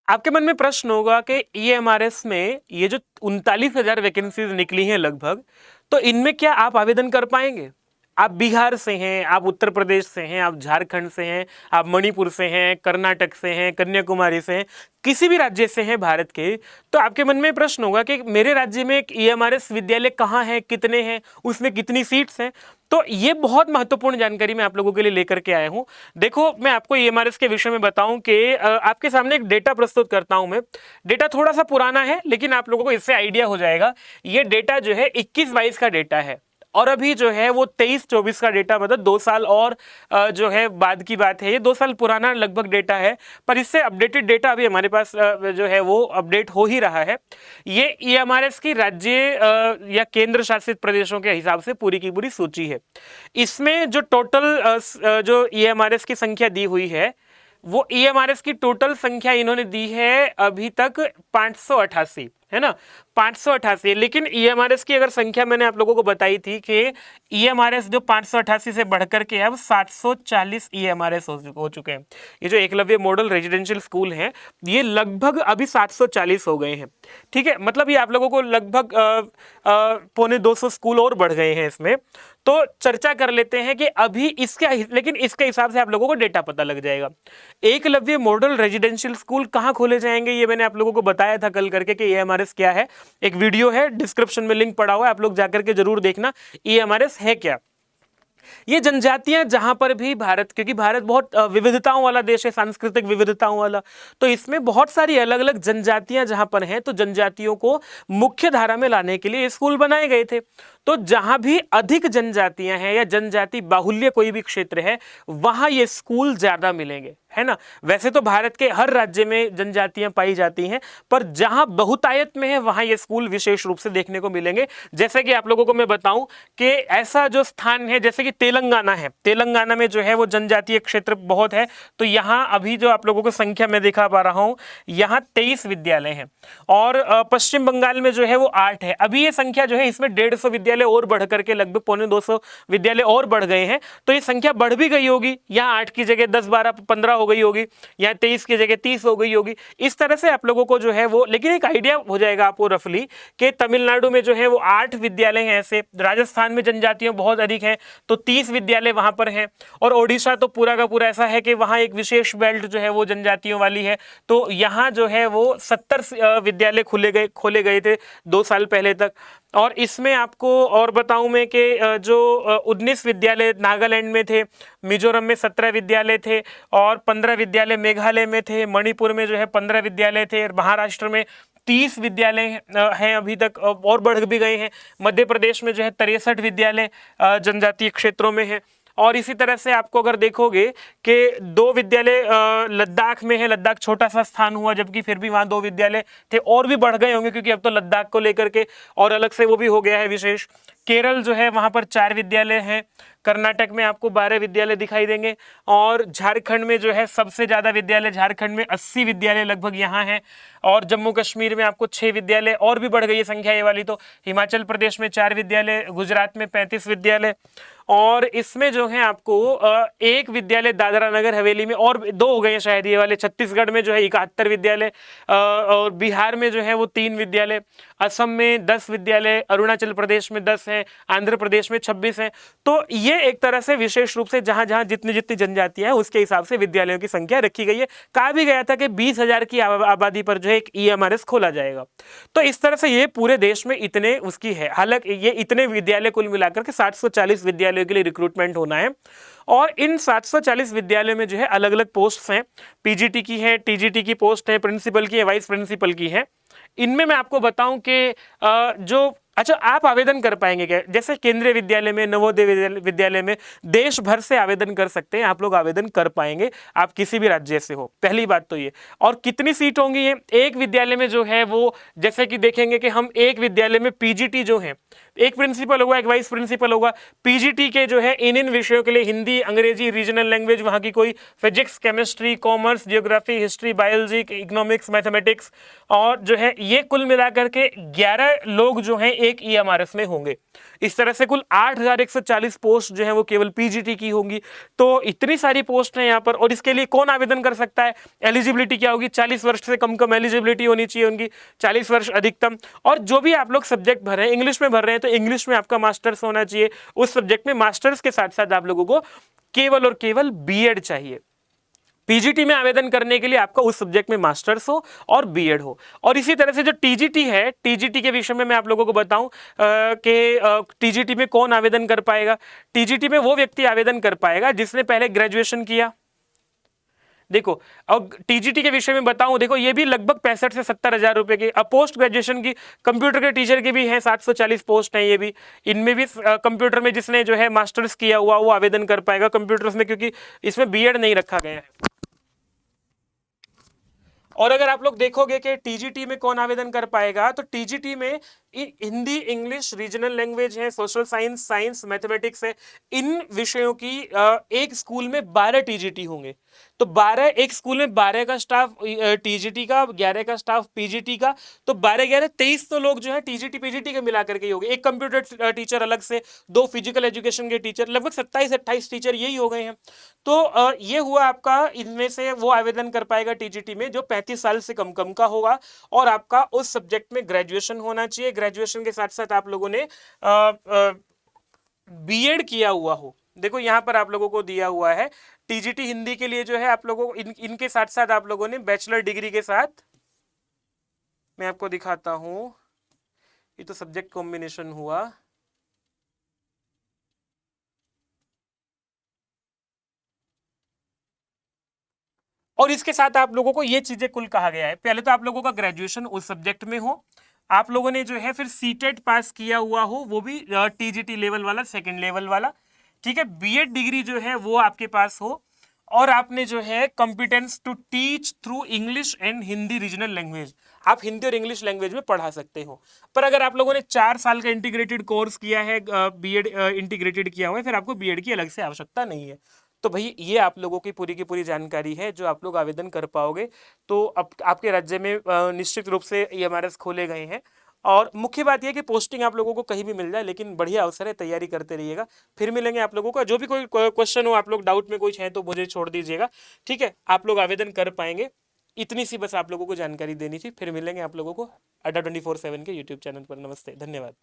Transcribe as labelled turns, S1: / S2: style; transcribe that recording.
S1: आपके मन में प्रश्न होगा कि ईएमआरएस में ये जो 39,000 वैकेंसीज निकली हैं लगभग, तो इनमें क्या आप आवेदन कर पाएंगे? आप बिहार से हैं, आप उत्तर प्रदेश से हैं, आप झारखंड से हैं, आप मणिपुर से हैं, कर्नाटक से हैं, कन्याकुमारी से हैं, किसी भी राज्य से हैं भारत के, तो आपके मन में प्रश्न होगा कि मेरे राज्य में एक ईएमआरएस विद्यालय कहाँ है, कितने हैं, उसमें कितनी सीट्स हैं। तो ये बहुत महत्वपूर्ण जानकारी मैं आप लोगों के लिए लेकर के आया हूं। देखो, मैं आपको ईएमआरएस के विषय में बताऊं कि आपके सामने एक डेटा प्रस्तुत करता हूं मैं। डेटा थोड़ा सा पुराना है, लेकिन आप लोगों को इससे आइडिया हो जाएगा। ये डेटा जो है 21-22 का डेटा है, और अभी जो है वो 23-24 का डेटा, मतलब 2 साल और जो है बाद की बात है। ये 2 साल पुराना लगभग डेटा है, पर इससे अपडेटेड डेटा अभी हमारे पास जो है वो अपडेट हो ही रहा है। ये ईएमआरएस की राज्य या केंद्र शासित प्रदेशों के हिसाब से पूरी की पूरी सूची है। इसमें जो टोटल जो ईएमआरएस की संख्या दी हुई है, वो ईएमआरएस की टोटल संख्या इन्होंने दी है अभी तक 588, है ना, 588। लेकिन ईएमआरएस की अगर संख्या मैंने आप लोगों को बताई थी कि ईएमआरएस जो 588 से बढ़कर के अब 740 ईएमआरएस हो चुके हैं। ये जो एकलव्य मॉडल रेजिडेंशियल स्कूल हैं, ये लगभग अभी 740 हो गए हैं। ठीक है, मतलब ये आप लोगों को लगभग 250 स्कूल और बढ़ गए हैं इसमें। तो चर्चा कर लेते हैं कि अभी लेकिन इसके हिसाब से आप लोगों को डेटा पता लग जाएगा। एकलव्य मॉडल रेजिडेंशियल स्कूल कहाँ खोले जाएंगे, ये मैंने आप लोगों को बताया था कल करके कि ईएमआरएस क्या है। एक वीडियो है, डिस्क्रिप्शन में लिंक पड़ा हुआ है, आप लोग जाकर के जरूर देखना ईएमआरएस है क्या। ये जनजातियां जहां पर भी भारत, क्योंकि भारत बहुत विविधताओं वाला देश है, सांस्कृतिक विविधताओं वाला, तो इसमें बहुत सारी अलग अलग जनजातियां जहां पर हैं, तो जनजातियों को मुख्य धारा में लाने के लिए स्कूल बनाए गए थे। तो जहां भी अधिक जनजातियां हैं या जनजाति बाहुल्य कोई भी क्षेत्र है, वहां ये स्कूल ज्यादा मिलेंगे, है ना। वैसे तो भारत के हर राज्य में जनजातियां पाई जाती हैं, पर जहां बहुतायत में है वहां ये स्कूल विशेष रूप से देखने को मिलेंगे। जैसे कि आप लोगों को मैं बताऊं कि ऐसा जो स्थान है, जैसे कि तेलंगाना है, तेलंगाना में जो है वो जनजातीय क्षेत्र बहुत है, तो यहाँ अभी जो आप लोगों को संख्या मैं दिखा पा रहा हूँ, यहाँ 23 विद्यालय हैं। और पश्चिम बंगाल में जो है वो 8 है। अभी ये संख्या जो है, इसमें 150 विद्यालय और बढ़ करके लगभग 250 विद्यालय और बढ़ गए हैं। तो ये संख्या बढ़ भी गई होगी, यहाँ 8 की जगह 10, 12, 15 हो गई होगी, यहाँ 23 की जगह 30 हो गई होगी। इस तरह से आप लोगों को जो है वो, लेकिन एक आइडिया हो जाएगा आपको रफली कि तमिलनाडु में जो है वो 8 विद्यालय हैं ऐसे, राजस्थान में जनजातियां बहुत अधिक हैं तो 30 विद्यालय वहां पर हैं, और ओडिशा तो पूरा का पूरा ऐसा है कि वहां एक विशेष बेल्ट जो है वो जनजातियों वाली है, तो यहाँ जो है वो 70 विद्यालय खोले गए थे 2 साल पहले तक। और इसमें आपको और बताऊं मैं कि जो 19 विद्यालय नागालैंड में थे, मिजोरम में 17 विद्यालय थे, और 15 विद्यालय मेघालय में थे, मणिपुर में जो है 15 विद्यालय थे, महाराष्ट्र में 30 विद्यालय हैं अभी तक, और बढ़ भी गए हैं। मध्य प्रदेश में जो है 63 विद्यालय जनजातीय क्षेत्रों में है। और इसी तरह से आपको अगर देखोगे कि 2 विद्यालय लद्दाख में है, लद्दाख छोटा सा स्थान हुआ, जबकि फिर भी वहाँ 2 विद्यालय थे, और भी बढ़ गए होंगे क्योंकि अब तो लद्दाख को लेकर के और अलग से वो भी हो गया है विशेष। केरल जो है वहाँ पर 4 विद्यालय हैं, कर्नाटक में आपको 12 विद्यालय दिखाई देंगे, और झारखंड में जो है सबसे ज़्यादा विद्यालय, झारखंड में 80 विद्यालय लगभग यहाँ हैं, और जम्मू कश्मीर में आपको 6 विद्यालय, और भी बढ़ गई है संख्या ये वाली तो। हिमाचल प्रदेश में 4 विद्यालय, गुजरात में 35 विद्यालय, और इसमें जो है आपको 1 विद्यालय दादरा नगर हवेली में, और 2 हो गए हैं शायद ये वाले। छत्तीसगढ़ में जो है 71 विद्यालय, और बिहार में जो है वो 3 विद्यालय, असम में 10 विद्यालय, अरुणाचल प्रदेश में 10 हैं, आंध्र प्रदेश में 26 हैं। तो ये एक तरह से विशेष रूप से जहां जहां जितनी जितनी जनजातियां हैं उसके हिसाब से विद्यालयों की संख्या रखी गई है। कहा भी गया था कि 20,000 की आबादी पर जो है एक ईएमआरएस खोला जाएगा। तो इस तरह से ये पूरे देश में इतने उसकी है। हालांकि ये इतने विद्यालय कुल मिलाकर के 740 विद्यालयों के लिए रिक्रूटमेंट होना है, और इन 740 विद्यालयों में जो है अलग अलग पोस्ट हैं। पीजीटी की है, टीजीटी की पोस्ट है, प्रिंसिपल की है, वाइस प्रिंसिपल की है। इनमें मैं आपको बताऊं कि जो अच्छा आप आवेदन कर पाएंगे क्या, जैसे केंद्रीय विद्यालय में, नवोदय विद्यालय में देश भर से आवेदन कर सकते हैं आप लोग, आवेदन कर पाएंगे आप किसी भी राज्य से हो, पहली बात तो ये। और कितनी सीट होंगी ये, एक विद्यालय में जो है वो, जैसे कि देखेंगे कि हम एक विद्यालय में पीजीटी जो है, एक प्रिंसिपल होगा, एक वाइस प्रिंसिपल होगा। पीजीटी के जो है इन विषयों के लिए हिंदी, अंग्रेजी, रीजनल लैंग्वेज, वहाँ की कोई physics, chemistry, commerce, geography, history, biology, economics, mathematics, और जो है ये कुल मिलाकर के 11 लोग जो हैं एक EMRS में होंगे। इस तरह से कुल 8,140 पोस्ट जो है वो केवल पीजीटी की होंगी। तो इतनी सारी पोस्ट है यहाँ पर, और इसके लिए कौन आवेदन कर सकता है? एलिजिबिलिटी क्या होगी? 40 वर्ष से कम एलिजिबिलिटी होनी चाहिए उनकी, 40 वर्ष अधिकतम। और जो भी आप लोग सब्जेक्ट भर रहे हैं, इंग्लिश में भर रहे हैं तो इंग्लिश में आपका मास्टर्स होना चाहिए। उस सब्जेक्ट में मास्टर्स के साथ साथ आप लोगों को केवल और केवल बीएड चाहिए। पीजीटी में आवेदन करने के लिए आपका उस सब्जेक्ट में मास्टर्स हो और बीएड हो। और इसी तरह से जो टीजीटी है, टीजीटी के विषय में मैं आप लोगों को बताऊं कि टीजीटी में कौन आवेदन कर पाएगा। टीजीटी में वो व्यक्ति आवेदन कर पाएगा जिसने पहले ग्रेजुएशन किया। देखो, अब टीजीटी के विषय में बताऊं, देखो ये भी लगभग 65 से 70 हजार रुपए की। अब पोस्ट ग्रेजुएशन की कंप्यूटर के टीचर की भी है 740 पोस्ट है ये भी। इनमें भी कंप्यूटर में जिसने जो है मास्टर्स किया हुआ वो आवेदन कर पाएगा कंप्यूटर्स में, क्योंकि इसमें बीएड नहीं रखा गया है। और अगर आप लोग देखोगे कि टीजीटी में कौन आवेदन कर पाएगा, तो टीजीटी में हिंदी, इंग्लिश, रीजनल लैंग्वेज है, सोशल साइंस, साइंस, मैथमेटिक्स है, इन विषयों की एक स्कूल में 12 टीजीटी होंगे। तो 12, एक स्कूल में 12 का स्टाफ टीजीटी का, 11 का स्टाफ पीजीटी का, तो 12 11 23 तो लोग जो है टीजीटी पीजीटी के मिला करके ही होंगे। एक कंप्यूटर टीचर अलग से, 2 फिजिकल एजुकेशन के टीचर, लगभग 27-28 टीचर यही हो गए हैं। तो ये हुआ आपका, इनमें से वो आवेदन कर पाएगा टीजीटी में जो 35 साल से कम का होगा, और आपका उस सब्जेक्ट में ग्रेजुएशन होना चाहिए। ग्रेजुएशन के साथ साथ आप लोगों ने बीएड किया हुआ हो। देखो यहाँ पर आप लोगों को दिया हुआ है टीजीटी हिंदी के लिए जो है आप लोगों को इनके साथ साथ आप लोगों ने बैचलर डिग्री के साथ, मैं आपको दिखाता हूं, ये तो सब्जेक्ट कॉम्बिनेशन हुआ। और इसके साथ आप लोगों को ये चीजें कुल कहा गया है, पहले तो आप लोगों का ग्रेजुएशन उस सब्जेक्ट में हो, आप लोगों ने जो है फिर सीटेट पास किया हुआ हो, वो भी टीजीटी लेवल वाला, सेकंड लेवल वाला, ठीक है। बीएड डिग्री जो है वो आपके पास हो, और आपने जो है competence to teach through English and Hindi regional language, आप हिंदी और इंग्लिश लैंग्वेज में पढ़ा सकते हो। पर अगर आप लोगों ने 4 साल का इंटीग्रेटेड कोर्स किया है, बीएड इंटीग्रेटेड किया हुआ है, फिर आपको बीएड की अलग से आवश्यकता नहीं है। तो भाई ये आप लोगों की पूरी जानकारी है जो आप लोग आवेदन कर पाओगे। तो अब आपके राज्य में निश्चित रूप से EMRS खोले गए हैं, और मुख्य बात यह कि पोस्टिंग आप लोगों को कहीं भी मिल जाए, लेकिन बढ़िया अवसर है, तैयारी करते रहिएगा। फिर मिलेंगे आप लोगों का, जो भी कोई क्वेश्चन हो, आप लोग डाउट में कुछ है तो मुझे छोड़ दीजिएगा, ठीक है। आप लोग आवेदन कर पाएंगे, इतनी सी बस आप लोगों को जानकारी देनी थी। फिर मिलेंगे आप लोगों को अड्डा 24/7 के यूट्यूब चैनल पर। नमस्ते, धन्यवाद।